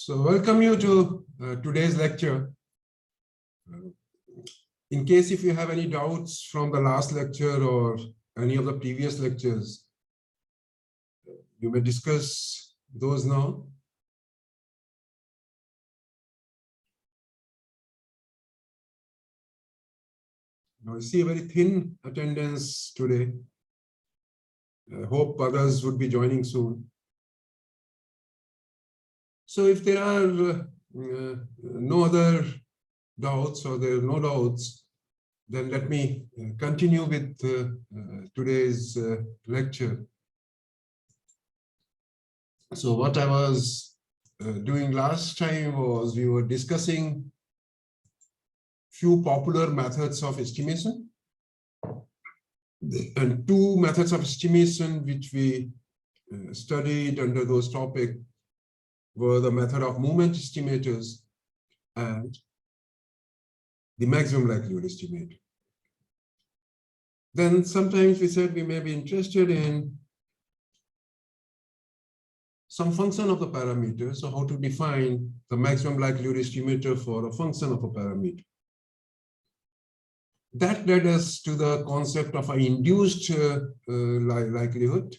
So welcome you to today's lecture. In case if you have any doubts from the last lecture or any of the previous lectures, you may discuss those now. Now I see a very thin attendance today. I hope others would be joining soon. So if there are no other doubts or there are no doubts, then let me continue with today's lecture. So what I was doing last time was we were discussing few popular methods of estimation. And two methods of estimation which we studied under those topics were the method of movement estimators and the maximum likelihood estimator. Then sometimes we said we may be interested in some function of the parameter. So how to define the maximum likelihood estimator for a function of a parameter. That led us to the concept of an induced likelihood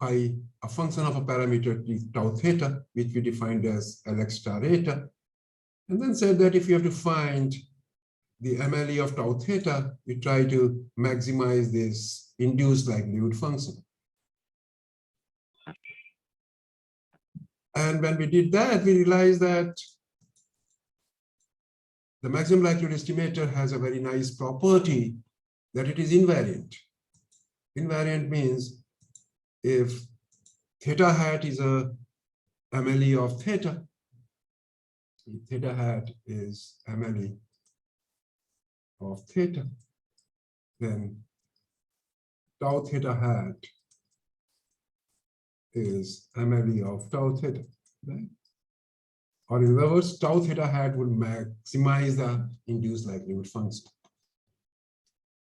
by a function of a parameter tau theta, which we defined as Lx star eta. And then said that if you have to find the MLE of tau theta, we try to maximize this induced likelihood function. And when we did that, we realized that the maximum likelihood estimator has a very nice property that it is invariant. Invariant means if theta hat is a MLE of theta, if theta hat is MLE of theta, then tau theta hat is MLE of tau theta, right? Or in other words, tau theta hat would maximize the induced likelihood function.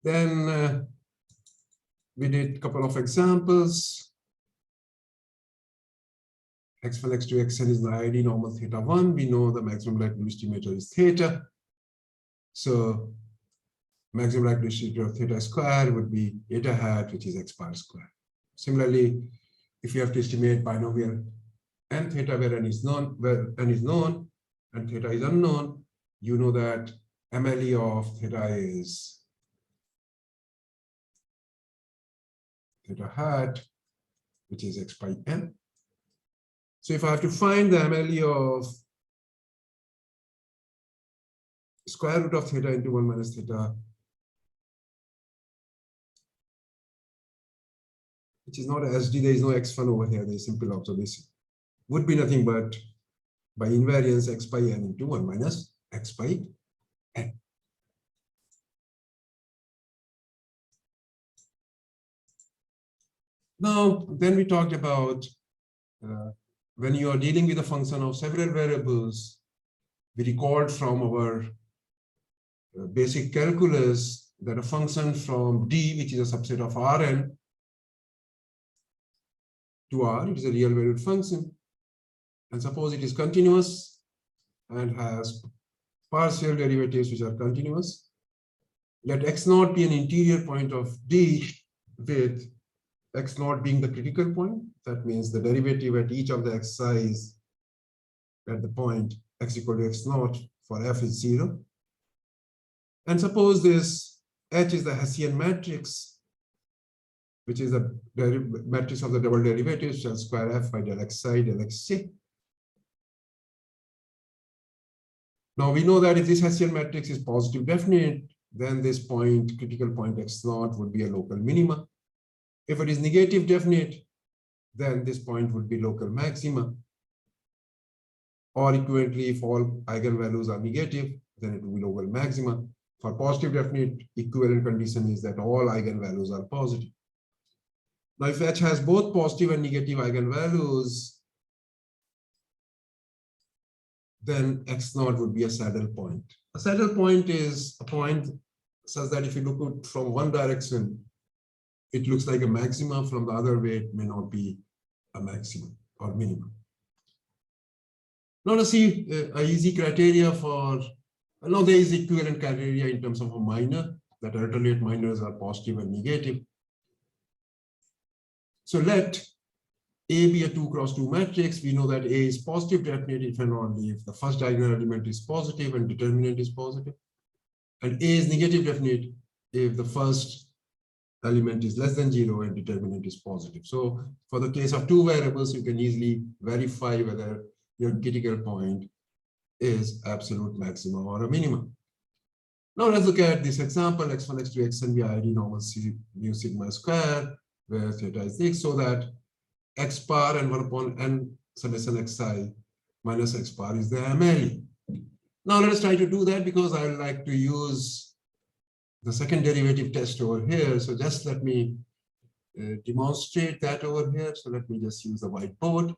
Then we did a couple of examples. X1, X2, Xn is the ID normal theta 1. We know the maximum likelihood estimator is theta. So maximum likelihood estimator of theta square would be eta hat, which is x bar square. Similarly, if you have to estimate binomial n theta where n is known, and theta is unknown, you know that MLE of theta is theta hat, which is x by n. So if I have to find the MLE of square root of theta into 1 minus theta, which is not a SD, there is no x1 over here, there is simple observation, would be nothing but by invariance x by n into 1 minus x by n. Now, then we talked about when you are dealing with a function of several variables, we recalled from our basic calculus that a function from D, which is a subset of Rn to R, it is a real valued function. And suppose it is continuous and has partial derivatives which are continuous. Let x naught be an interior point of D with x naught being the critical point. That means the derivative at each of the xi's at the point x equal to x naught for f is 0. And suppose this H is the Hessian matrix, which is the matrix of the double derivatives, shall square f by del xi del xc. Now we know that if this Hessian matrix is positive definite, then this point, critical point x naught, would be a local minima. If it is negative definite, then this point would be local maxima. Or equivalently, if all eigenvalues are negative, then it will be local maxima. For positive definite, equivalent condition is that all eigenvalues are positive. Now, if H has both positive and negative eigenvalues, then x naught would be a saddle point. A saddle point is a point such that if you look at from one direction, it looks like a maxima. From the other way, it may not be a maximum. or minimum. Now let's see a easy criteria for, now there is equivalent criteria in terms of a minor, that alternate minors are positive and negative. So let A be a 2 cross 2 matrix. We know that A is positive definite if and only if the first diagonal element is positive and determinant is positive. And A is negative definite if the first element is less than 0 and determinant is positive. So for the case of two variables, you can easily verify whether your critical point is absolute maximum or a minimum. Now let's look at this example, x1, x2, xn be ID normal mu sigma square, where theta is x, so that x bar and 1 upon n summation xi minus x bar is the MLE. Now let us try to do that because I like to use the second derivative test over here. So just let me demonstrate that over here. So let me just use the whiteboard.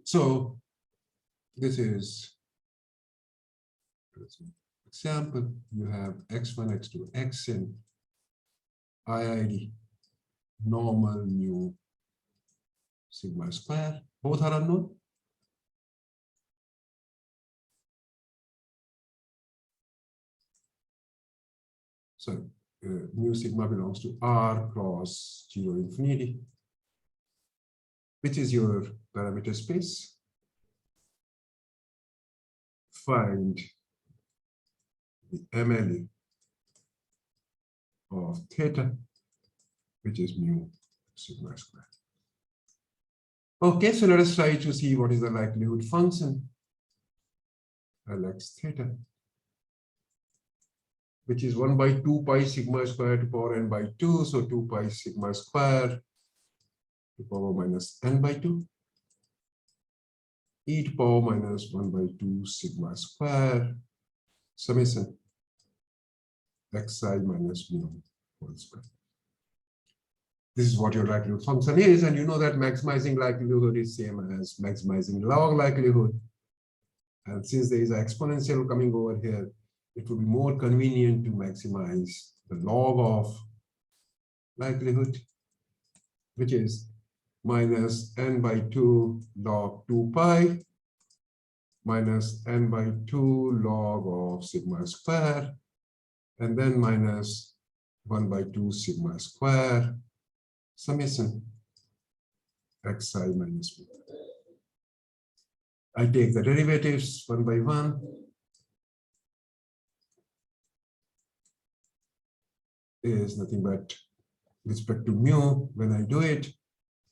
So this is example. You have x1, x2, xn, IID, normal mu sigma square. Both are unknown. So mu sigma belongs to R cross 0 infinity, which is your parameter space. Find the MLE of theta, which is mu sigma square. Okay, so let us try to see what is the likelihood function, Lx theta, which is 1 by 2 pi sigma square to power n by 2. So 2 pi sigma square to power minus n by 2. E to power minus 1 by 2 sigma square summation xi minus mu whole square. This is what your likelihood function is, and you know that maximizing likelihood is same as maximizing log likelihood. And since there is an exponential coming over here, it would be more convenient to maximize the log of likelihood, which is minus n by 2 log 2 pi minus n by 2 log of sigma square, and then minus 1 by 2 sigma square summation xi minus mu. I take the derivatives 1 by 1. Is nothing but respect to mu. When I do it,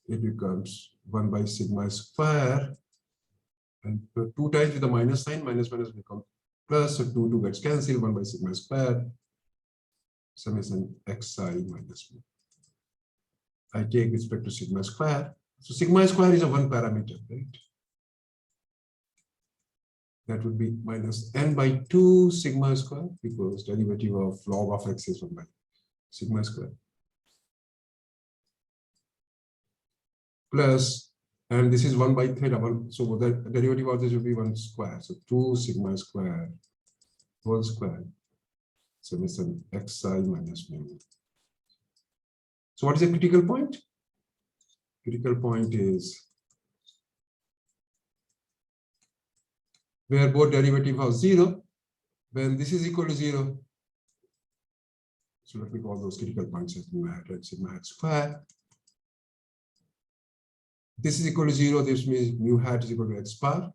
it becomes 1 by sigma square, and 2 times with the minus sign, minus becomes plus, so 2 gets cancelled, 1 by sigma square summation xi minus mu. I take respect to sigma square. So sigma square is a one parameter, right? That would be minus n by 2 sigma square, because derivative of log of x is 1 by sigma square. Plus, and this is 1 by theta, 1. So the derivative of this will be 1 square. So 2 sigma square whole square summation xi minus mu. So what is a critical point? Critical point is where both derivative are 0, when this is equal to 0. So let me call those critical points as mu hat and sigma hat square. This is equal to 0, this means mu hat is equal to x bar.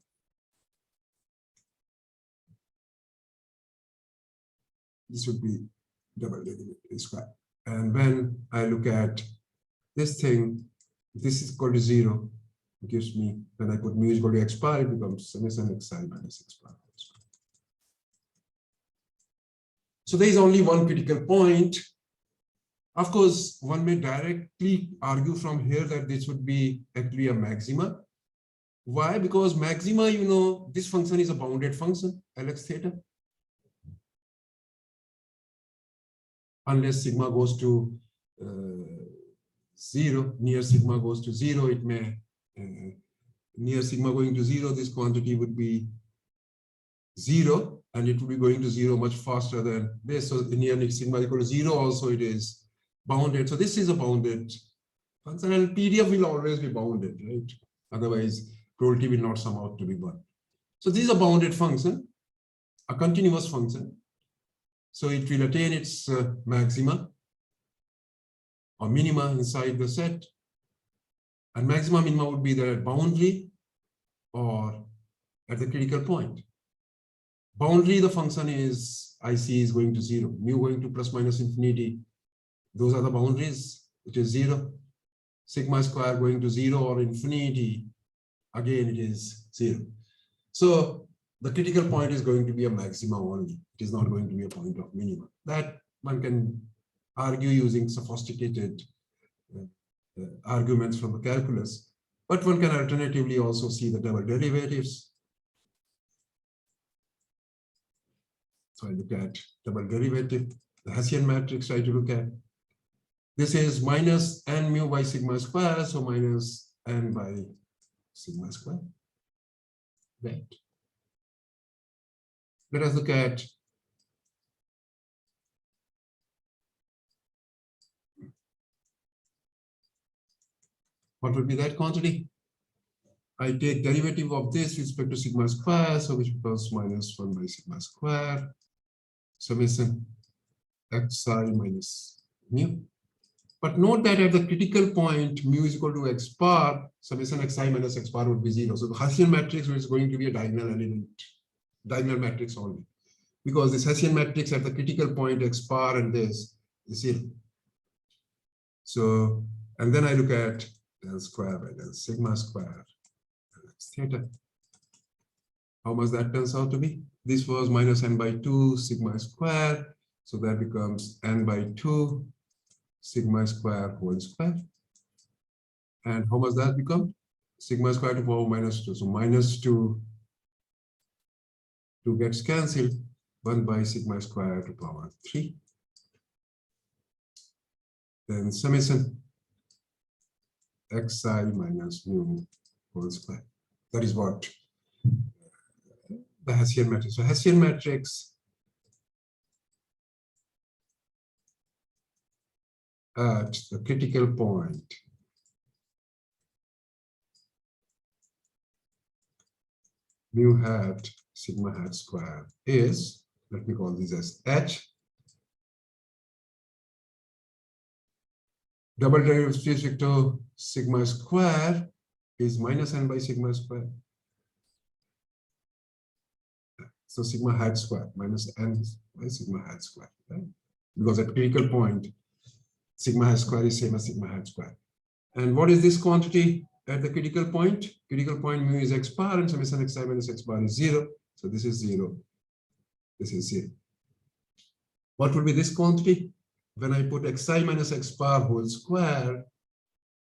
This would be double derivative square. And when I look at this thing, this is equal to 0, it gives me, when I put mu is equal to x bar, it becomes summation xi minus x bar. So there is only one critical point. Of course, one may directly argue from here that this would be actually a maxima. Why? Because maxima, you know, this function is a bounded function, Lx theta. unless sigma goes to 0, near sigma goes to 0, it may, near sigma going to 0, this quantity would be 0, and it will be going to 0 much faster than this. So near sigma equal to 0 also it is bounded. So this is a bounded function, and PDF will always be bounded, right? Otherwise, probability will not sum out to be 1. So this is a bounded function, a continuous function. So it will attain its maxima or minima inside the set. And maxima minima would be the boundary or at the critical point. Boundary, the function is IC is going to 0, mu going to plus minus infinity. Those are the boundaries, which is 0. Sigma square going to 0 or infinity, again it is 0. So the critical point is going to be a maxima only. It is not going to be a point of minima. That one can argue using sophisticated arguments from the calculus, but one can alternatively also see the double derivatives. So I look at double derivative, the Hessian matrix I try to look at. This is minus n mu by sigma square, so minus n by sigma square. Right. Let us look at what would be that quantity. I take derivative of this with respect to sigma square, so which becomes minus 1 by sigma square, summation xi minus mu. But note that at the critical point, mu is equal to x bar, summation xi minus x bar would be 0. So the Hessian matrix is going to be a diagonal element, diagonal matrix only. Because this Hessian matrix at the critical point, x bar and this is 0. So, and then I look at del square by del sigma square, x theta. How much that turns out to be? This was minus n by 2 sigma square. So that becomes n by 2 sigma square whole square. And how much that become? Sigma square to power minus 2. So minus 2 gets cancelled. 1 by sigma square to power 3. Then summation xi minus mu whole square. That is what the Hessian matrix. So Hessian matrix at the critical point mu hat sigma hat square is, let me call this as h. Double derivative to sigma square is minus n by sigma square. So sigma hat square minus n by sigma hat square, right? Because at critical point, sigma hat square is same as sigma hat square. And what is this quantity at the critical point? Critical point mu is x bar and summation xi minus x bar is 0. So this is 0. This is 0. What would be this quantity? When I put xi minus x bar whole square,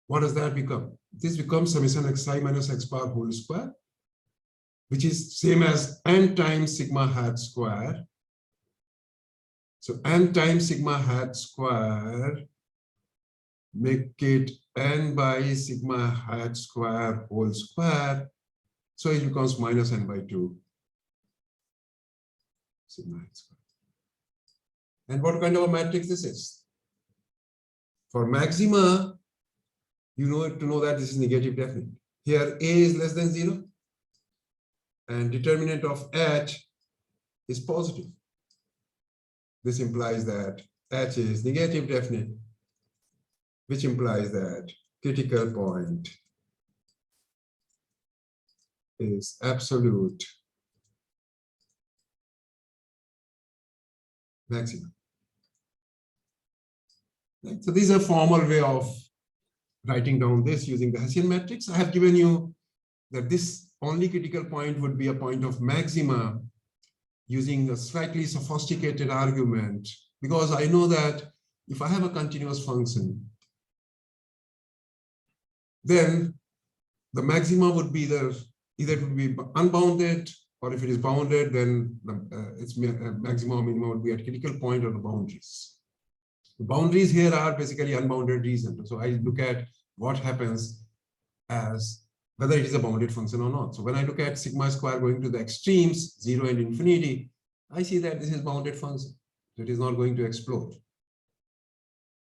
what does that become? This becomes summation xi minus x bar whole square, which is same as n times sigma hat square. So n times sigma hat square, make it n by sigma hat square whole square. So it becomes minus n by 2 sigma hat square. And what kind of a matrix this is? For maxima, you know to know that this is negative definite. Here A is less than 0, and determinant of H is positive. This implies that H is negative definite, which implies that critical point is absolute maximum. Right? So this is a formal way of writing down this using the Hessian matrix. I have given you that this only critical point would be a point of maxima using a slightly sophisticated argument, because I know that if I have a continuous function, then the maxima would be either it would be unbounded, or if it is bounded, then its maximum or minimum would be at critical point or the boundaries. The boundaries here are basically unbounded region. So I look at what happens as whether it is a bounded function or not. So when I look at sigma square going to the extremes, 0 and infinity, I see that this is bounded function. So it is not going to explode.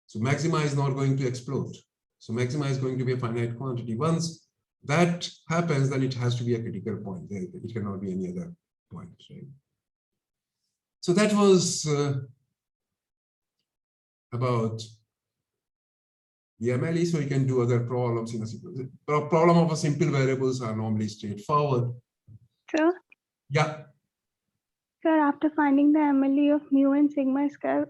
So maxima is not going to explode. So maxima is going to be a finite quantity. Once that happens, then it has to be a critical point. It cannot be any other point, right? So that was about the MLE. So you can do other problems in a simple problem of a simple variables are normally straightforward. Sir? Yeah. Sir, after finding the MLE of mu and sigma square,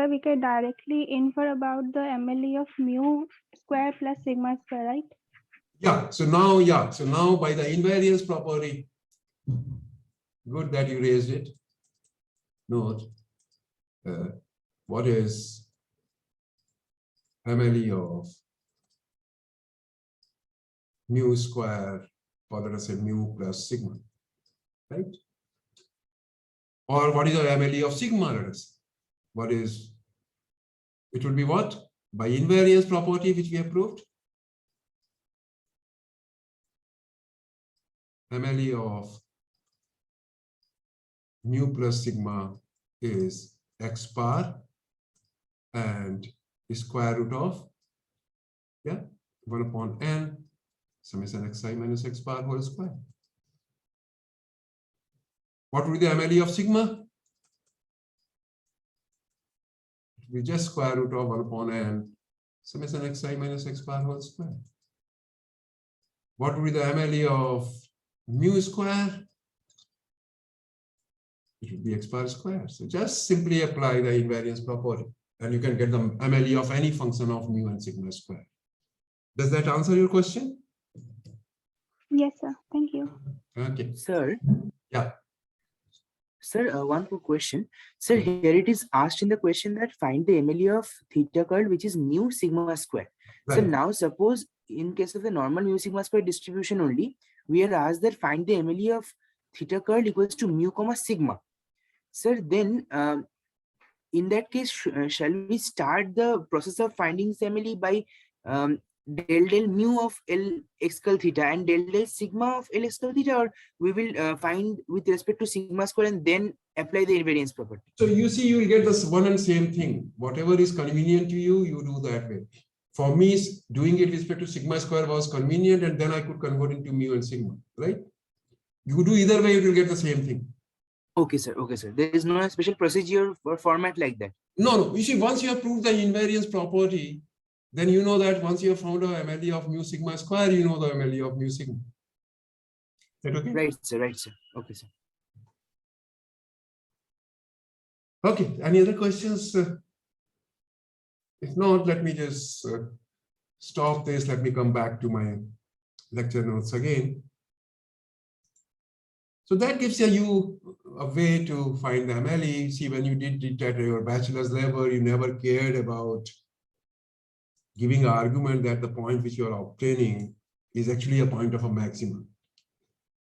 we can directly infer about the MLE of mu square plus sigma square, right? Yeah. So now, yeah. So now by the invariance property, good that you raised it. Note what is MLE of mu square, or let us say mu plus sigma, right? Or what is the MLE of sigma? Let us. What is it? Would be what? By invariance property, which we have proved. MLE of mu plus sigma is x bar and square root of 1 upon n summation xi minus x bar whole square. What would be the MLE of sigma? It will be just square root of 1 upon n summation xi minus x bar whole square. What would be the MLE of mu square? It would be x bar square. So just simply apply the invariance property and you can get the MLE of any function of mu and sigma square. Does that answer your question? Yes, sir. Thank you. Okay. Sir. Yeah. Sir, one more question. Sir, here it is asked in the question that find the MLE of theta curl, which is mu sigma square. Right. So now suppose in case of the normal mu sigma square distribution only, we are asked that find the MLE of theta curl equals to mu comma sigma. Sir, then in that case, shall we start the process of finding MLE by del mu of L x curl theta and del sigma of L x curl theta, or we will find with respect to sigma square and then apply the invariance property? So you see, you will get this one and same thing. Whatever is convenient to you, you do that way. For me, doing it with respect to sigma square was convenient, and then I could convert into mu and sigma, right? You do either way, you will get the same thing. Okay, sir. Okay, sir. There is no special procedure or format like that. No. You see, once you have proved the invariance property, then you know that once you have found a MLE of mu sigma square, you know the MLE of mu sigma. Is that okay? Right, sir. Right, sir. Okay, sir. Okay. Any other questions? If not, let me just stop this. Let me come back to my lecture notes again. So that gives you a way to find the MLE. See, when you did it at your bachelor's level, you never cared about giving an argument that the point which you are obtaining is actually a point of a maximum.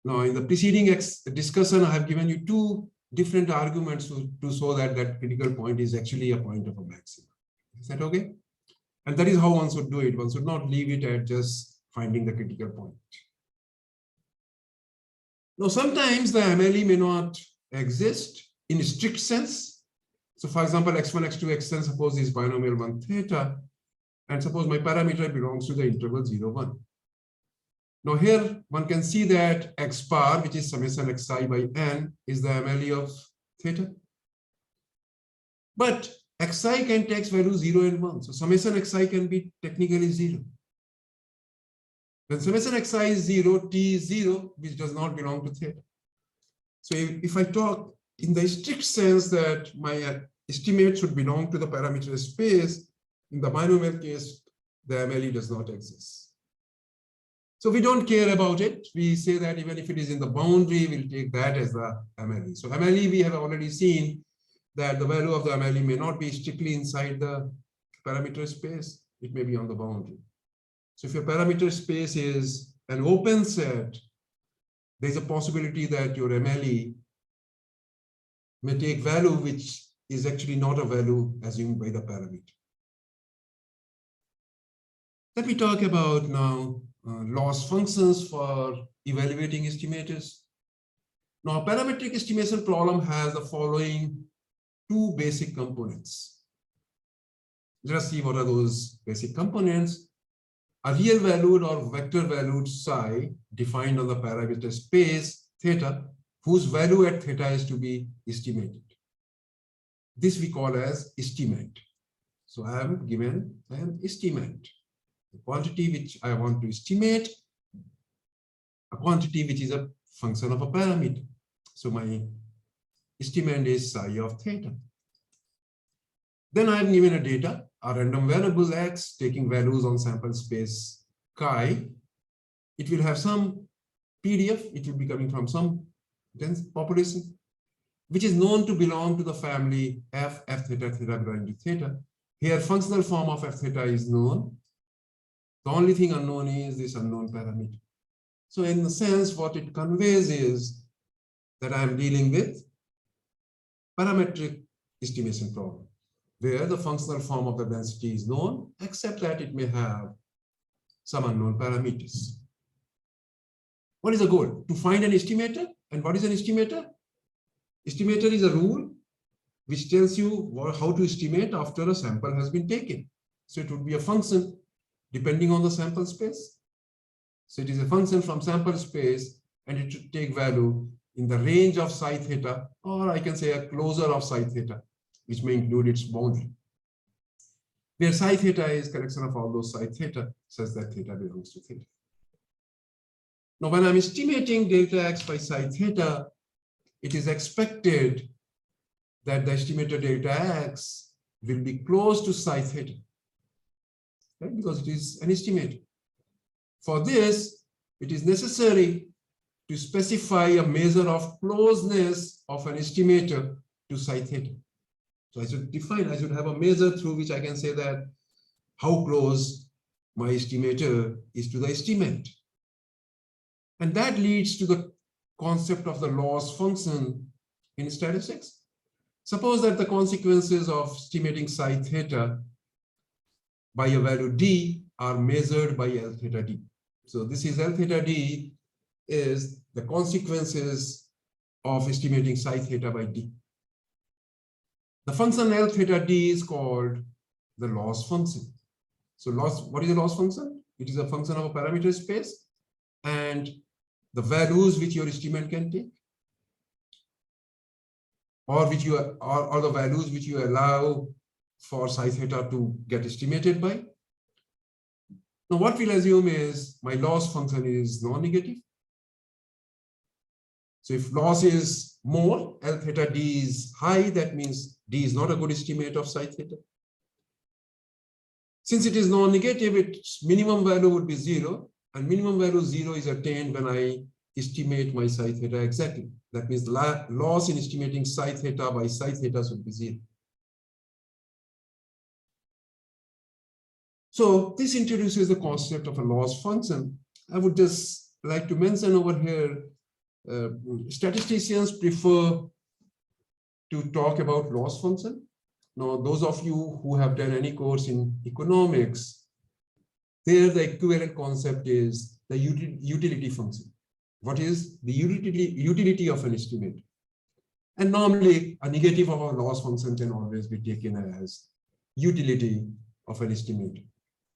Now, in the preceding discussion, I have given you two different arguments to show that that critical point is actually a point of a maximum. Is that okay? And that is how one should do it. One should not leave it at just finding the critical point. Now, sometimes the MLE may not exist in a strict sense. So, for example, x1, x2, xn, suppose is binomial 1 theta, and suppose my parameter belongs to the interval 0, 1. Now, here one can see that x bar, which is summation xi by n, is the MLE of theta. But xi can take value 0 and 1. So, summation xi can be technically 0. When summation xi is 0, t is 0, which does not belong to theta. So if I talk in the strict sense that my estimate should belong to the parameter space, in the binomial case, the MLE does not exist. So we don't care about it. We say that even if it is in the boundary, we'll take that as the MLE. So MLE, we have already seen that the value of the MLE may not be strictly inside the parameter space. It may be on the boundary. So if your parameter space is an open set, there's a possibility that your MLE may take value which is actually not a value assumed by the parameter. Let me talk about now loss functions for evaluating estimators. Now, a parametric estimation problem has the following two basic components. Let us see what are those basic components. A real valued or vector valued psi defined on the parameter space theta, whose value at theta is to be estimated. This we call as estimate. So I am given an estimate, the quantity which I want to estimate, a quantity which is a function of a parameter. So my estimate is psi of theta. Then I am given a data, a random variable x taking values on sample space chi. It will have some PDF, it will be coming from some dense population, which is known to belong to the family f theta, theta belonging to theta. Here, functional form of f theta is known. The only thing unknown is this unknown parameter. So in the sense, what it conveys is that I am dealing with parametric estimation problem, where the functional form of the density is known, except that it may have some unknown parameters. What is the goal? To find an estimator. And what is an estimator? Estimator is a rule which tells you how to estimate after a sample has been taken. So it would be a function depending on the sample space. So it is a function from sample space, and it should take value in the range of psi theta, or I can say a closure of psi theta, which may include its boundary, where psi theta is collection of all those psi theta such that theta belongs to theta. Now, when I'm estimating delta x by psi theta, it is expected that the estimated delta x will be close to psi theta, right? Because it is an estimate. For this, it is necessary to specify a measure of closeness of an estimator to psi theta. So I should have a measure through which I can say that how close my estimator is to the estimate. And that leads to the concept of the loss function in statistics. Suppose that the consequences of estimating psi theta by a value d are measured by L theta d. So this is L theta d is the consequences of estimating psi theta by d. The function L theta d is called the loss function. So what is a loss function? It is a function of a parameter space and the values which your estimate can take, or the values which you allow for psi theta to get estimated by. Now, what we'll assume is my loss function is non-negative. So if loss is more, L theta d is high, that means d is not a good estimate of psi theta. Since it is non-negative, its minimum value would be 0, and minimum value 0 is attained when I estimate my psi theta exactly. That means loss in estimating psi theta by psi theta should be 0. So this introduces the concept of a loss function. I would just like to mention over here, statisticians prefer to talk about loss function. Now, those of you who have done any course in economics, there the equivalent concept is the utility function. What is the utility of an estimate? And normally, a negative of a loss function can always be taken as utility of an estimate.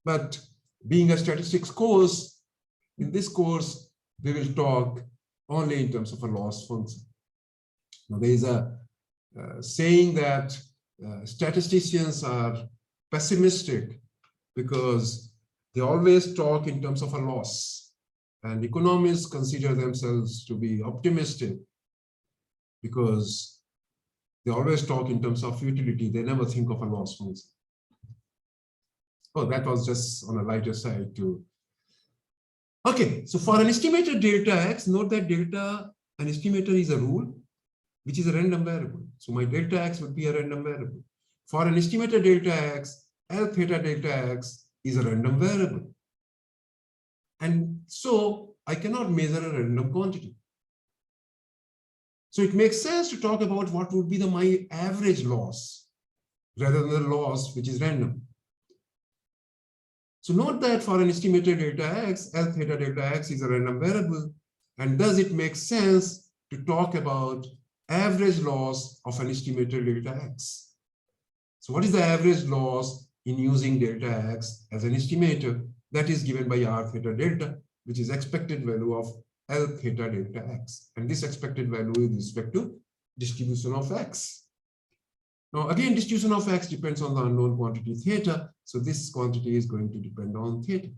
But being a statistics course, in this course, we will talk only in terms of a loss function. Now, there is a saying that statisticians are pessimistic because they always talk in terms of a loss. And economists consider themselves to be optimistic because they always talk in terms of utility. They never think of a loss function. Oh, that was just on a lighter side too. Okay, so for an estimated delta x, note that an estimator is a rule, which is a random variable. So my delta x would be a random variable. For an estimated delta x, L theta delta x is a random variable. And so I cannot measure a random quantity. So it makes sense to talk about what would be my average loss rather than the loss which is random. So note that for an estimated delta x, L theta delta x is a random variable. And does it make sense to talk about average loss of an estimated delta x? So what is the average loss in using delta x as an estimator? That is given by r theta delta, which is expected value of L theta delta x. And this expected value with respect to distribution of x. Now, again, distribution of x depends on the unknown quantity theta. So this quantity is going to depend on theta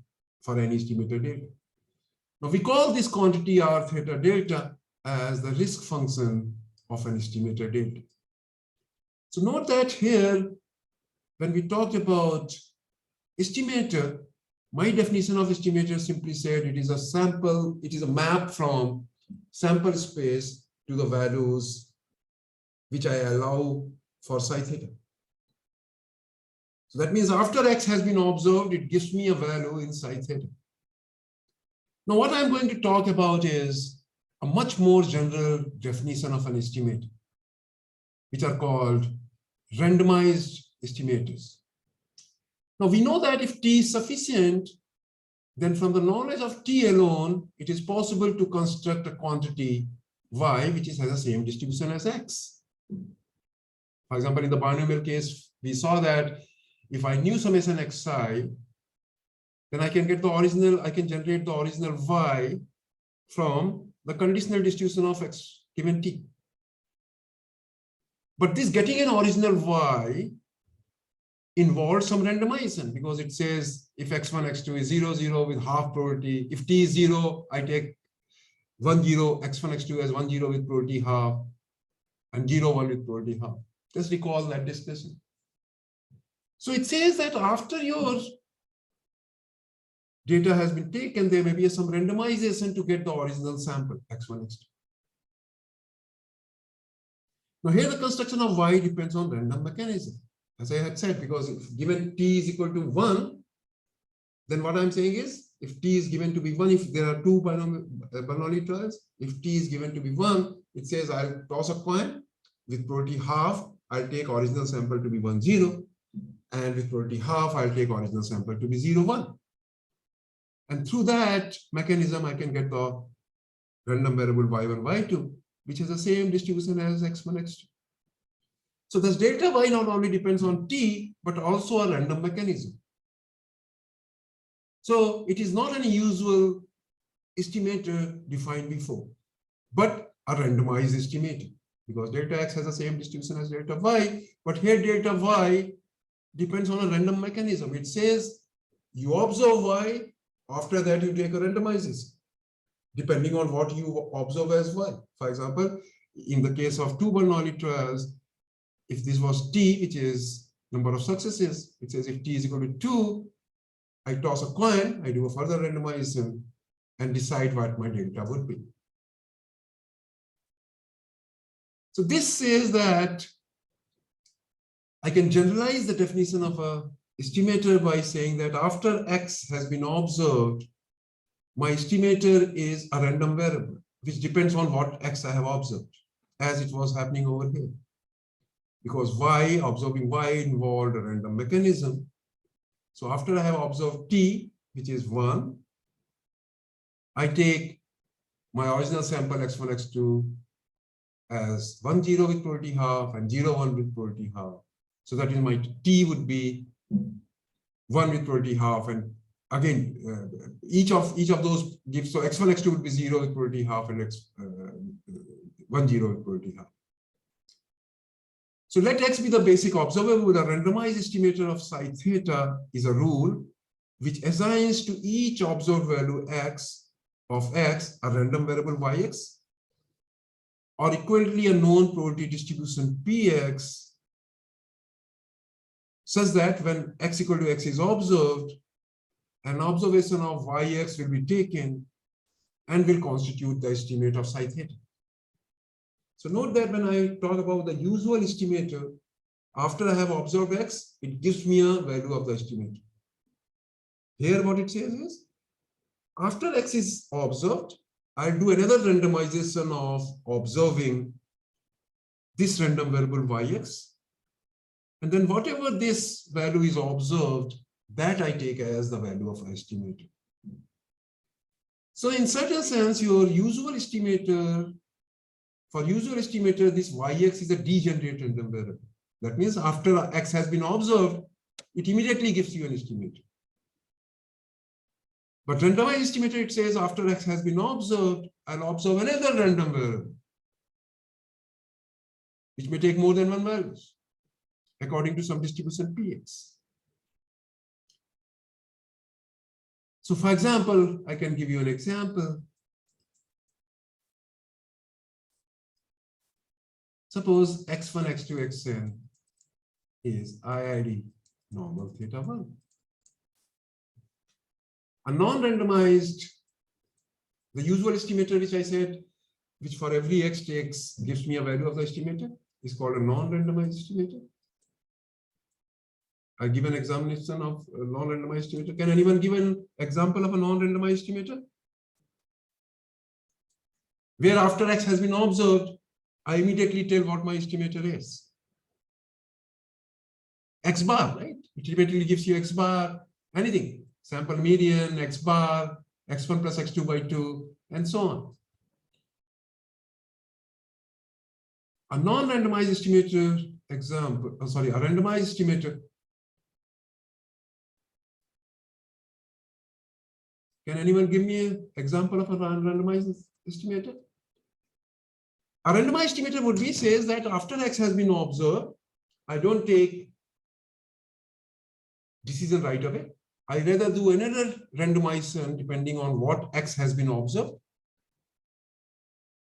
for any estimated delta. Now, we call this quantity r theta delta as the risk function of an estimated delta. So note that here, when we talk about estimator, my definition of estimator simply said it is a sample, it is a map from sample space to the values which I allow for psi theta. So that means after x has been observed, it gives me a value in psi theta. Now, what I'm going to talk about is a much more general definition of an estimator, which are called randomized estimators. Now, we know that if t is sufficient, then from the knowledge of t alone, it is possible to construct a quantity y, which has the same distribution as x. For example, in the binomial case, we saw that if I knew summation xi, then I can get the original, I can generate the original y from the conditional distribution of x given t. But this getting an original y involves some randomization, because it says if x1, x2 is 0, 0 with half probability, if t is 0, I take 1, 0, x1, x2 as 1, 0 with probability half, and 0, 1 with probability half. Just recall that discussion. So it says that after your data has been taken, there may be some randomization to get the original sample, x1, x2. Now here the construction of y depends on random mechanism. As I had said, because if given t is equal to 1, then what I'm saying is, if t is given to be 1, if there are two Bernoulli trials, if t is given to be 1, it says I'll toss a coin with probability half, I'll take original sample to be 1, 0, and with probability half, I'll take original sample to be 0, 1. And through that mechanism, I can get the random variable y1, y2, which has the same distribution as x1, x2. So this delta y not only depends on t, but also a random mechanism. So it is not an usual estimator defined before, but a randomized estimator, because delta x has the same distribution as delta y, but here delta y depends on a random mechanism. It says you observe y, after that you take a randomization, depending on what you observe as y. For example, in the case of two Bernoulli trials, if this was t, which is number of successes, it says if t is equal to 2, I toss a coin, I do a further randomization and decide what my delta would be. So this says that I can generalize the definition of an estimator by saying that after x has been observed, my estimator is a random variable, which depends on what x I have observed, as it was happening over here. Because observing y involved a random mechanism. So after I have observed t, which is 1, I take my original sample x1, x2 as 1, 0 with probability half and 0, 1 with probability half. So that is my t would be 1 with probability half. And again, each of those gives, so x1, x2 would be 0 with probability half and 1, 0 with probability half. So let x be the basic observable. The randomized estimator of psi theta is a rule which assigns to each observed value x of x a random variable yx, or equivalently a known probability distribution px, such that when x equal to x is observed, an observation of yx will be taken and will constitute the estimate of psi theta. So note that when I talk about the usual estimator, after I have observed x, it gives me a value of the estimator. Here what it says is, after x is observed, I'll do another randomization of observing this random variable yx. And then whatever this value is observed, that I take as the value of estimator. So in certain sense, your usual estimator, for usual estimator, this yx is a degenerate random variable. That means after x has been observed, it immediately gives you an estimator. But randomized estimator, it says after x has been observed, I'll observe another random variable, which may take more than one values, according to some distribution px. So for example, I can give you an example. Suppose x1, x2, xn is IID normal theta 1. A non-randomized, the usual estimator, which I said, which for every x takes, gives me a value of the estimator, is called a non-randomized estimator. I give an examination of a non-randomized estimator. Can anyone give an example of a non-randomized estimator? Where after x has been observed, I immediately tell what my estimator is. X bar, right? It immediately gives you x bar, anything. Sample median, x bar, x1 plus x2 by 2, and so on. A non-randomized estimator example, a randomized estimator. Can anyone give me an example of a randomized estimator? A randomized estimator would be says that after x has been observed, I don't take decision right away. I rather do another randomization depending on what x has been observed.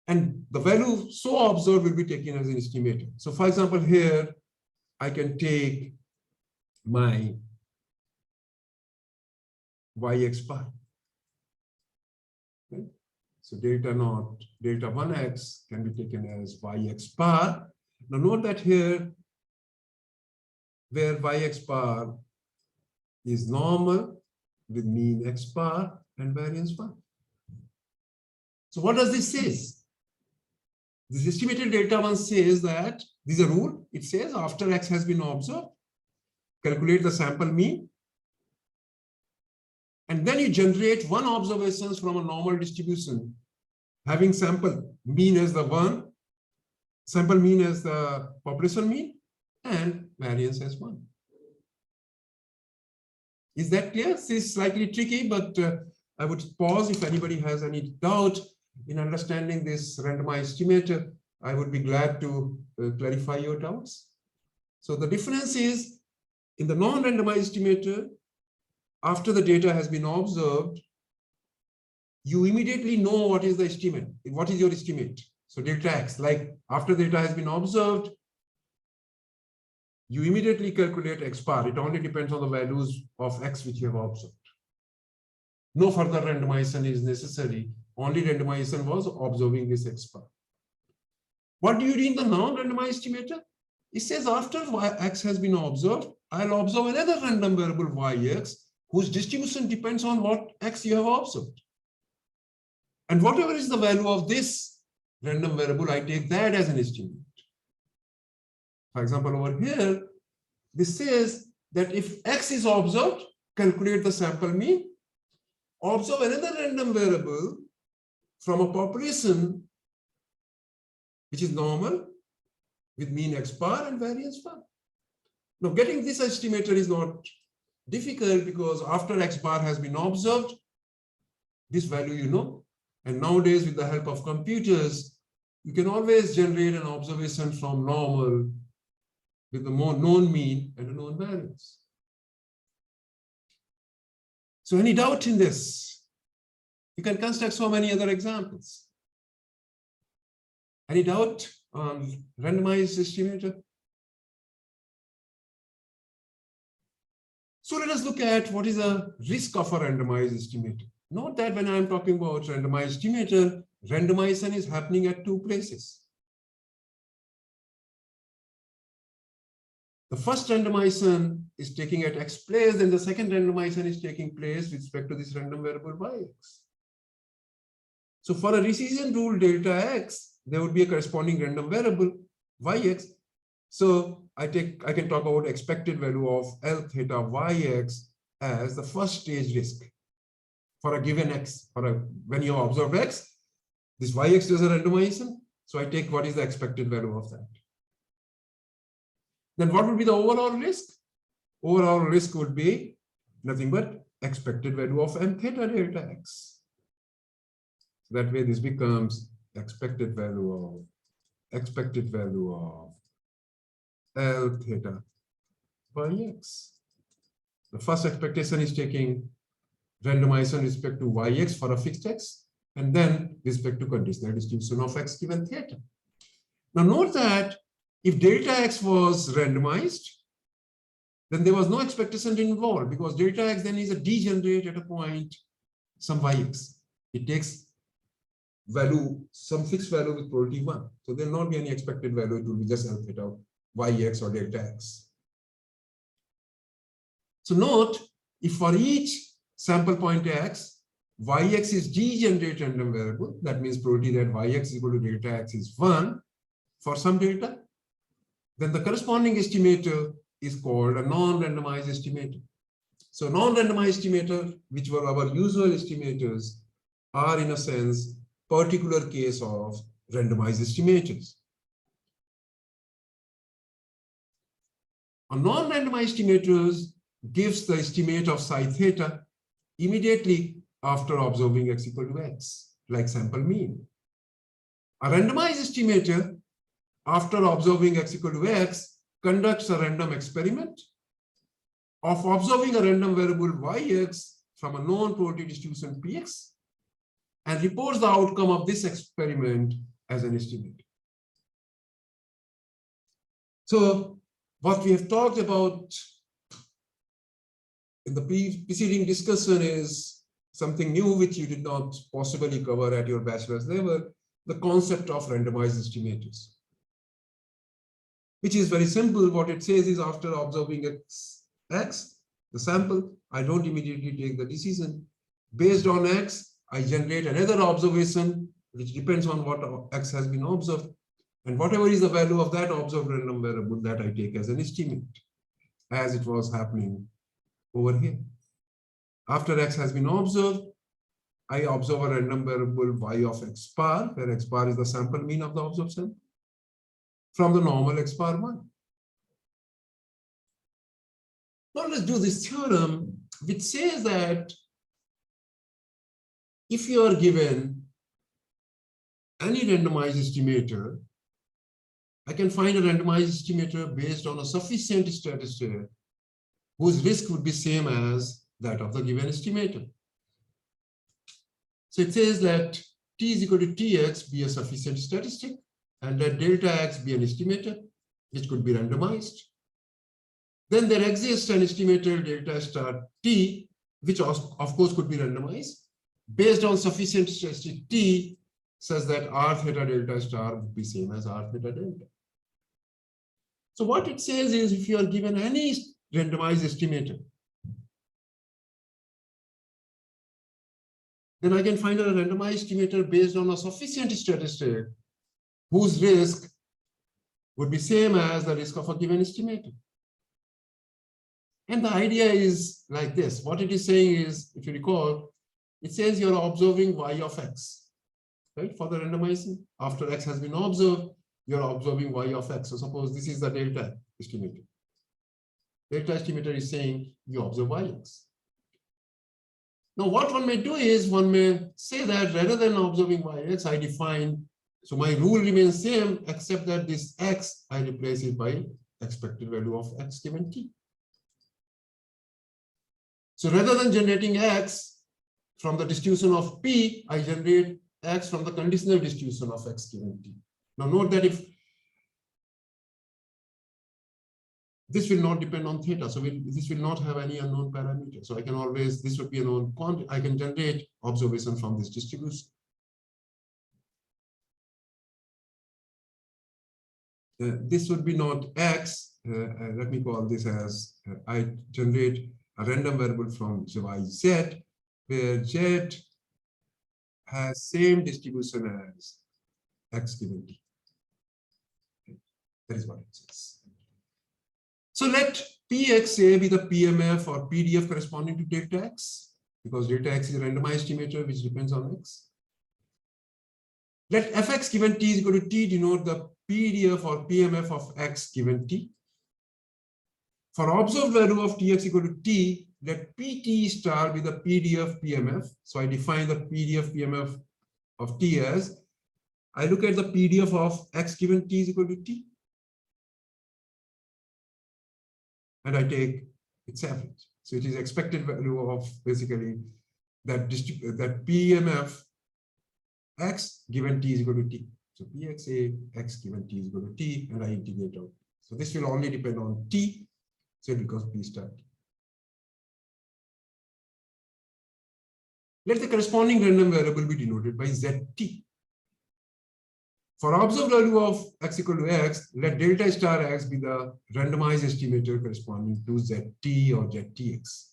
And the value so observed will be taken as an estimator. So for example, here I can take my yx bar. Okay. So delta naught, delta 1x can be taken as yx bar. Now note that here, where yx bar is normal with mean x bar and variance bar. So what does this say? This estimated delta 1 says that this is a rule. It says after x has been observed, calculate the sample mean, and then you generate one observations from a normal distribution, having sample mean as the 1, sample mean as the population mean, and variance as 1. Is that clear? This is slightly tricky, but I would pause if anybody has any doubt in understanding this randomized estimator. I would be glad to clarify your doubts. So the difference is in the non-randomized estimator, after the data has been observed, you immediately know what is the estimate. What is your estimate? So delta x, like after the data has been observed, you immediately calculate x bar. It only depends on the values of x which you have observed. No further randomization is necessary. Only randomization was observing this x bar. What do you do in the non-randomized estimator? It says after x has been observed, I'll observe another random variable yx, whose distribution depends on what x you have observed. And whatever is the value of this random variable, I take that as an estimate. For example, over here, this says that if x is observed, calculate the sample mean, observe another random variable from a population which is normal with mean x bar and variance bar. Now, getting this estimator is not difficult because after x bar has been observed, this value you know. And nowadays, with the help of computers, you can always generate an observation from normal with the more known mean and a known variance. So any doubt in this? You can construct so many other examples. Any doubt on randomized estimator? So let us look at what is the risk of a randomized estimator. Note that when I'm talking about randomized estimator, randomization is happening at two places. The first randomization is taking at x place, and the second randomization is taking place with respect to this random variable yx. So for a recession rule delta x, there would be a corresponding random variable yx. So I can talk about expected value of L theta yx as the first stage risk for a given x. When you observe x, this yx is a randomization. So I take what is the expected value of that. Then what would be the overall risk? Overall risk would be nothing but expected value of m theta delta x. So that way this becomes expected value of L theta by x. The first expectation is taking randomization respect to yx for a fixed x, and then respect to conditional distribution of x given theta. Now note that if delta x was randomized, then there was no expectation involved, because delta x then is a degenerate at a point, some yx. It takes value, some fixed value with probability 1. So there will not be any expected value. It will be just L theta yx or delta x. So note, if for each sample point x, yx is degenerate random variable, that means probability that yx is equal to delta x is 1 for some delta, then the corresponding estimator is called a non-randomized estimator. So non-randomized estimator, which were our usual estimators, are in a sense particular case of randomized estimators. A non-randomized estimators gives the estimate of psi theta immediately after observing x equal to x, like sample mean. A randomized estimator, after observing x equal to x, conducts a random experiment of observing a random variable yx from a known probability distribution px and reports the outcome of this experiment as an estimate. So what we have talked about in the preceding discussion is something new which you did not possibly cover at your bachelor's level, the concept of randomized estimators, which is very simple. What it says is after observing x, the sample, I don't immediately take the decision. Based on x, I generate another observation which depends on what x has been observed. And whatever is the value of that observed random variable, that I take as an estimate, as it was happening over here. After x has been observed, I observe a random variable y of x bar, where x bar is the sample mean of the observed sample, from the normal x bar 1. Now let's do this theorem, which says that if you are given any randomized estimator, I can find a randomized estimator based on a sufficient statistic whose risk would be same as that of the given estimator. So it says that t is equal to tx be a sufficient statistic, and let delta x be an estimator, which could be randomized. Then there exists an estimator delta star t, which of course could be randomized, based on sufficient statistic t, such that r theta delta star would be same as r theta delta. So what it says is, if you are given any randomized estimator, then I can find a randomized estimator based on a sufficient statistic whose risk would be same as the risk of a given estimator. And the idea is like this. What it is saying is, if you recall, it says you're observing y of x, right? For the randomizing, after x has been observed, you're observing y of x. So suppose this is the delta estimator. Delta estimator is saying you observe yx. Now, what one may do is one may say that rather than observing yx, I define, so my rule remains same, except that this x, I replace it by expected value of x given t. So rather than generating x from the distribution of p, I generate x from the conditional distribution of x given t. Now note that if this will not depend on theta, so this will not have any unknown parameter. So I can always, this would be a known quantity. I can generate observation from this distribution. This would be not x. Let me call this as I generate a random variable from y z, where z has same distribution as x given t. That is what it says. So let PXA be the PMF or PDF corresponding to delta X, because delta X is a randomized estimator which depends on X. Let Fx given T is equal to T denote the PDF or PMF of X given T. For observed value of Tx equal to T, let PT star be the PDF PMF. So I define the PDF PMF of T as, I look at the PDF of X given T is equal to T, and I take its average. So it is expected value of basically that PMF X given T is equal to T. So PXA X given T is equal to T, and I integrate out. So this will only depend on T, so it becomes P star T. Let the corresponding random variable be denoted by ZT. For observed value of X equal to X, let delta star X be the randomized estimator corresponding to ZT or ZTX.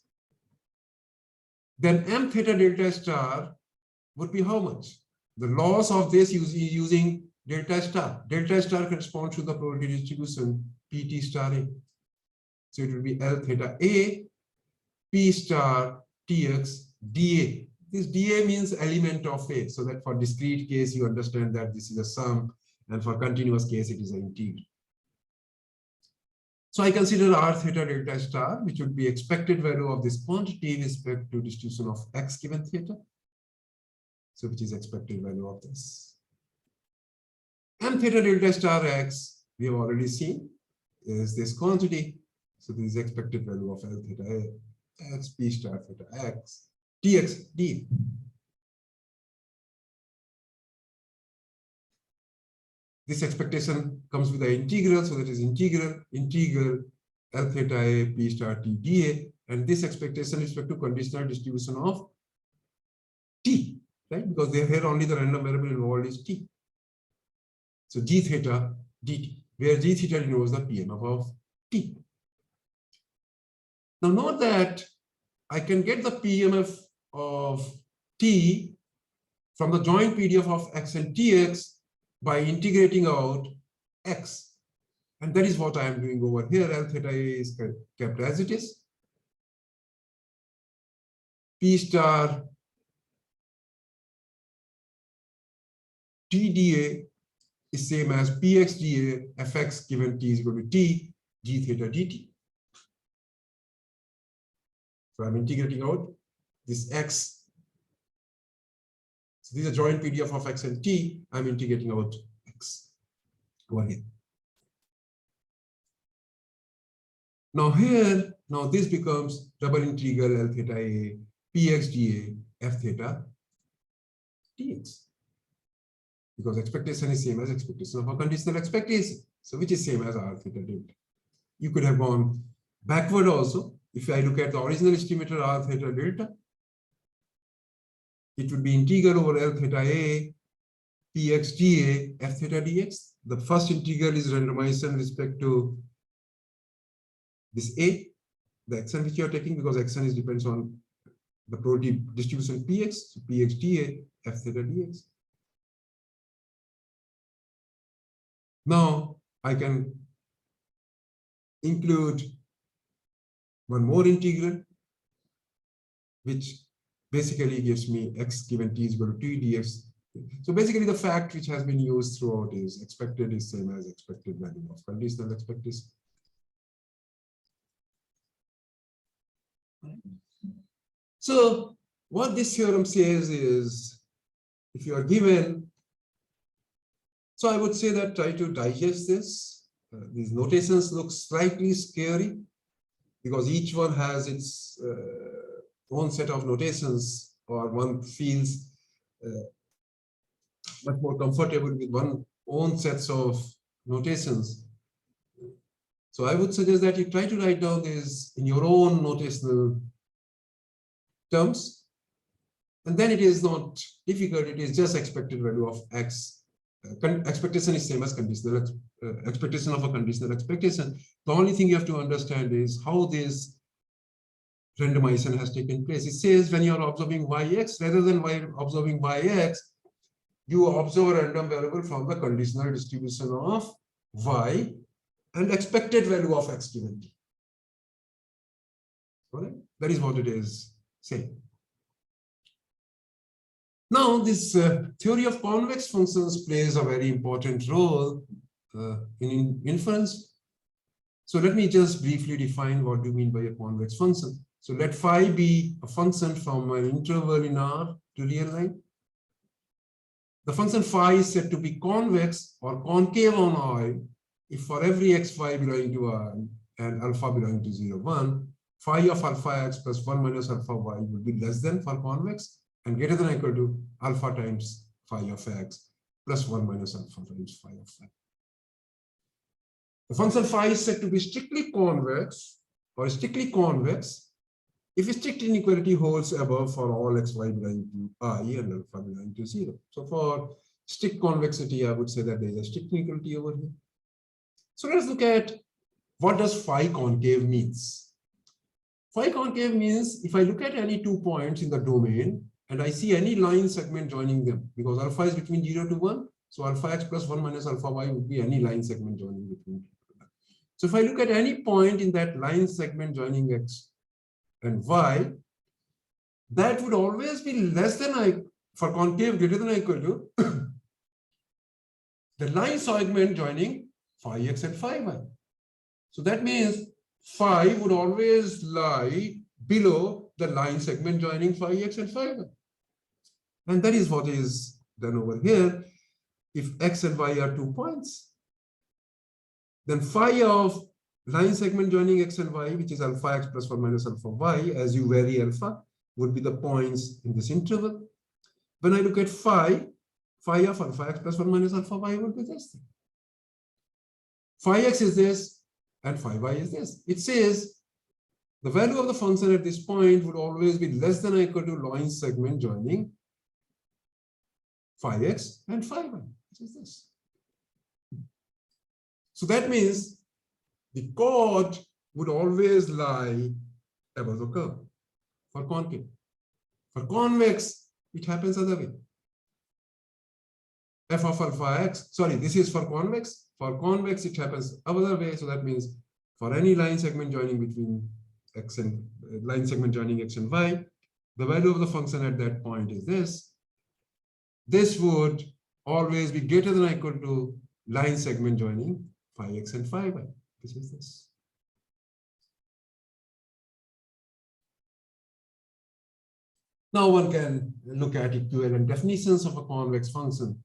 Then M theta delta star would be how much? The loss of this using delta star. Delta star corresponds to the probability distribution PT star A. So it will be L theta A, P star TX dA. This dA means element of A, so that for discrete case, you understand that this is a sum, and for continuous case, it is an integral. So I consider R theta delta star, which would be expected value of this quantity with respect to distribution of X given theta. So which is expected value of this. M theta delta star X, we have already seen, is this quantity. So this is expected value of L theta A, X, P star theta X, Tx, D. This expectation comes with the integral, so that is integral L theta A, P star T dA, and this expectation is respect to conditional distribution of T, right? Because they here only the random variable involved is T. So G theta dt, where G theta denotes the PMF of T. Now note that I can get the PMF of T from the joint PDF of X and TX by integrating out X. And that is what I am doing over here. L theta A is kept as it is. P star TDA is same as PXDA, Fx given T is equal to T, G theta dt. So I'm integrating out this X. So this is a joint PDF of X and T. I'm integrating out X over here. Now here, now this becomes double integral L theta A, PXDA, F theta dx. Because expectation is same as expectation of a conditional expectation. So which is same as R theta delta. You could have gone backward also. If I look at the original estimator R theta delta, it would be integral over L theta A, Px dA, F theta dx. The first integral is randomized with respect to this A, the xn which you are taking, because xn is depends on the probability distribution Px, so Px dA, F theta dx. Now I can include one more integral, which basically gives me X given T is equal to T dx. So basically the fact which has been used throughout is expected is same as expected value of conditional expectation. So what this theorem says is, if you are given, so I would say that try to digest this. These notations look slightly scary because each one has its own set of notations, or one feels much more comfortable with one own sets of notations. So I would suggest that you try to write down this in your own notational terms, and then it is not difficult. It is just expected value of X. Expectation is same as conditional expectation of a conditional expectation. The only thing you have to understand is how this randomization has taken place. It says when you are observing Yx, rather than observing Yx, you observe a random variable from the conditional distribution of Y and expected value of x given t. All right? That is what it is saying. Now, this theory of convex functions plays a very important role in inference. So let me just briefly define what do you mean by a convex function. So let phi be a function from an interval in R to real line. The function phi is said to be convex or concave on I if for every x phi belonging to I and alpha belonging to 0, 1, phi of alpha x plus 1 minus alpha y would be less than for convex and greater than or equal to alpha times phi of x plus 1 minus alpha times phi of x. The function phi is said to be strictly convex or strictly convex if strict inequality holds above for all x, y belonging to I and alpha belonging to 0. So for strict convexity, I would say that there is a strict inequality over here. So let's look at what does phi concave means. Phi concave means if I look at any 2 points in the domain and I see any line segment joining them, because alpha is between 0 to 1, so alpha x plus 1 minus alpha y would be any line segment joining between. So if I look at any point in that line segment joining x and y, that would always be less than I, for concave greater than or equal to the line segment joining phi x and phi y. So that means phi would always lie below the line segment joining phi x and phi y. And that is what is done over here. If x and y are 2 points, then phi of line segment joining x and y, which is alpha x plus 1 minus alpha y, as you vary alpha, would be the points in this interval. When I look at phi of alpha x plus 1 minus alpha y would be this thing. Phi x is this, and phi y is this. It says the value of the function at this point would always be less than or equal to line segment joining phi x and phi y, which is this. So that means the chord would always lie above the curve for concave. For convex, it happens other way. F of alpha x, sorry, this is for convex. For convex, it happens other way. So that means for any line segment joining between x and line segment joining x and y, the value of the function at that point is this. This would always be greater than or equal to line segment joining phi x and phi y. This is this. Now one can look at equivalent definitions of a convex function.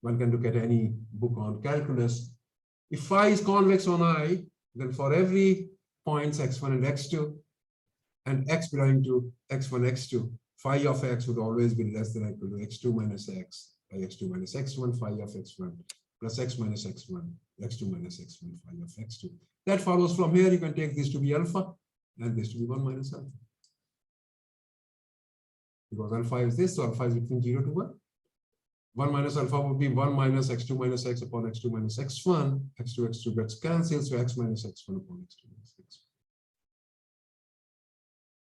One can look at any book on calculus. If phi is convex on I, then for every points x1 and x2, and x belonging to x1, x2, phi of x would always be less than or equal to x2 minus x by x2 minus x1, phi of x1 plus x minus x1, x2 minus x1, phi of x2. That follows from here, you can take this to be alpha and this to be 1 minus alpha. Because alpha is this, so alpha is between 0 to 1. 1 minus alpha would be 1 minus x2 minus x upon x2 minus x1. x2, x2 gets cancelled, so x minus x1 upon x2 minus x1.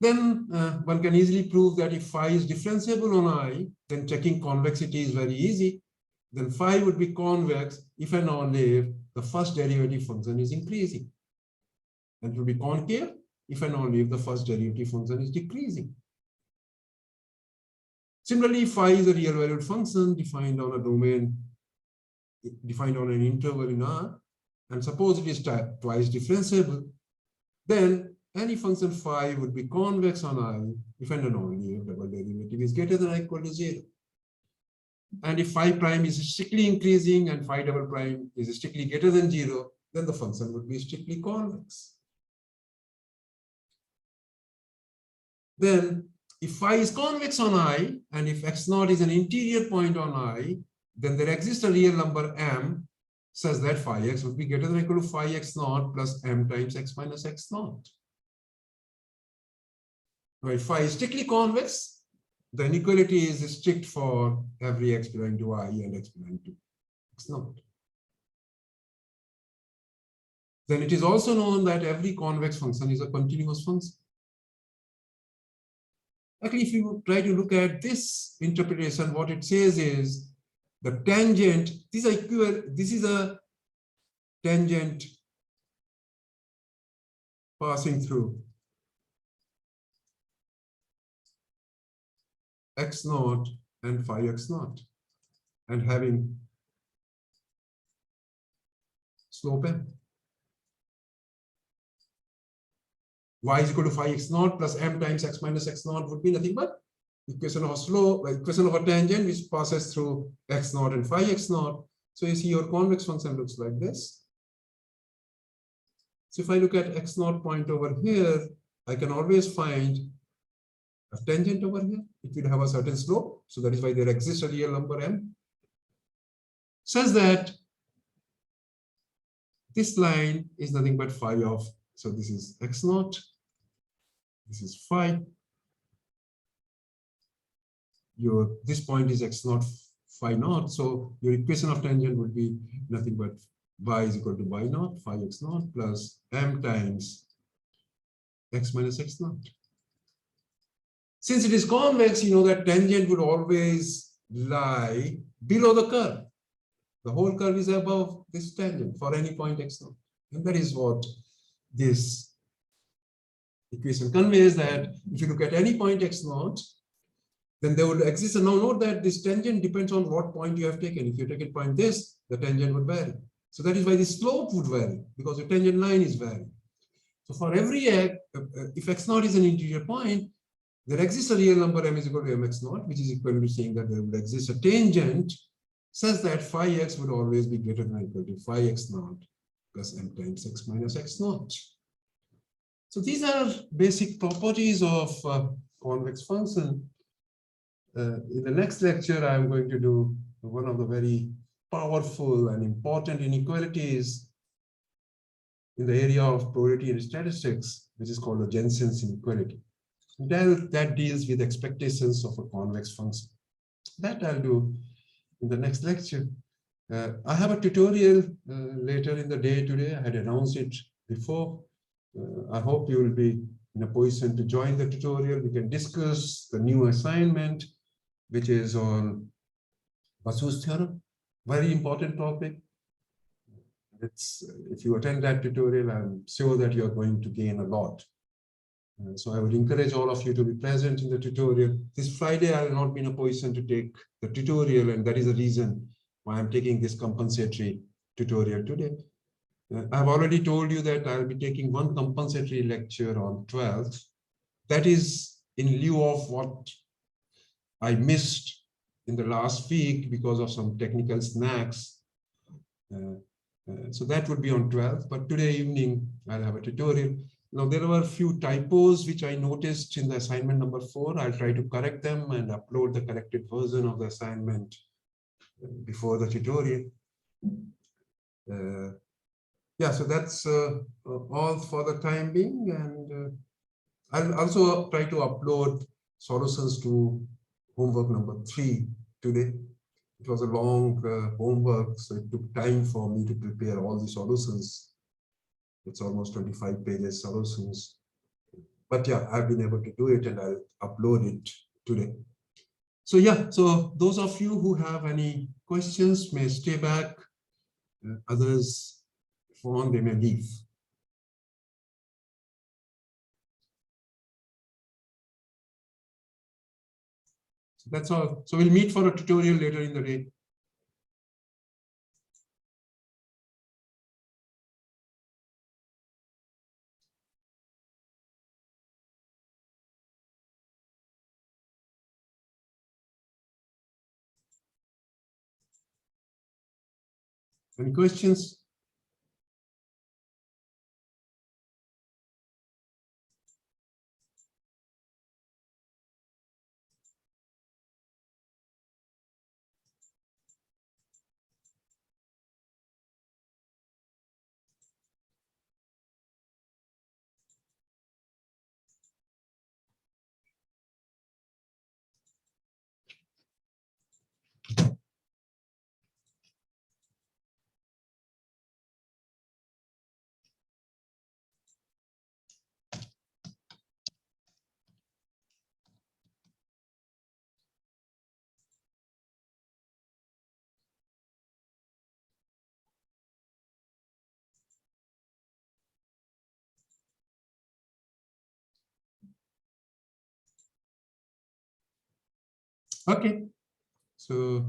Then one can easily prove that if phi is differentiable on I, then checking convexity is very easy. Then phi would be convex if and only if the first derivative function is increasing. And it will be concave if and only if the first derivative function is decreasing. Similarly, phi is a real valued function defined on a domain, defined on an interval in R, and suppose it is twice differentiable, then any function phi would be convex on I if and only if double derivative is greater than or equal to 0. And if phi prime is strictly increasing and phi double prime is strictly greater than 0, then the function would be strictly convex. Then if phi is convex on I, and if x0 is an interior point on I, then there exists a real number m such that phi x would be greater than or equal to phi x0 plus m times x minus x0. Now, if phi is strictly convex, the inequality is strict for every x belonging to I and x belonging to x0. Then it is also known that every convex function is a continuous function. Actually, if you try to look at this interpretation, what it says is the tangent, this is a tangent passing through x naught and phi x naught and having slope m. Y is equal to phi x naught plus m times x minus x naught would be nothing but equation of a slope, equation of a tangent which passes through x naught and phi x naught. So you see your convex function looks like this. So if I look at x naught point over here, I can always find a tangent over here. It will have a certain slope. So that is why there exists a real number m. Says that this line is nothing but phi of, so this is x naught, this is phi. This point is x naught phi naught. So your equation of tangent would be nothing but y is equal to y naught phi x naught plus m times x minus x naught. Since it is convex, you know that tangent would always lie below the curve. The whole curve is above this tangent for any point x naught. And that is what this equation conveys, that if you look at any point x naught, then there would exist. And now note that this tangent depends on what point you have taken. If you take a point this, the tangent would vary. So that is why the slope would vary, because the tangent line is varying. So for every x, if x naught is an interior point, there exists a real number m is equal to mx naught, which is equal to saying that there would exist a tangent such that phi x would always be greater than or equal to phi x naught plus m times x minus x naught. So these are basic properties of convex function. In the next lecture, I'm going to do one of the very powerful and important inequalities in the area of probability and statistics, which is called the Jensen's inequality. That deals with expectations of a convex function. That I'll do in the next lecture. I have a tutorial later in the day today. I had announced it before. I hope you will be in a position to join the tutorial. We can discuss the new assignment, which is on Basu's theorem. Very important topic. If you attend that tutorial, I'm sure that you're going to gain a lot. So I would encourage all of you to be present in the tutorial. This Friday, I will not be in a position to take the tutorial, and that is the reason why I'm taking this compensatory tutorial today. I've already told you that I'll be taking one compensatory lecture on 12th. That is in lieu of what I missed in the last week because of some technical snacks. So that would be on 12th, but today evening I'll have a tutorial. Now there were a few typos which I noticed in the assignment number 4. I'll try to correct them and upload the corrected version of the assignment before the tutorial. Yeah, so that's all for the time being, and I'll also try to upload solutions to homework number 3 today. It was a long homework, so it took time for me to prepare all the solutions. It's almost 25 pages solutions. But yeah, I've been able to do it, and I'll upload it today. So yeah, so those of you who have any questions may stay back. Others, if on, they may leave. So that's all. So we'll meet for a tutorial later in the day. Any questions? Okay. So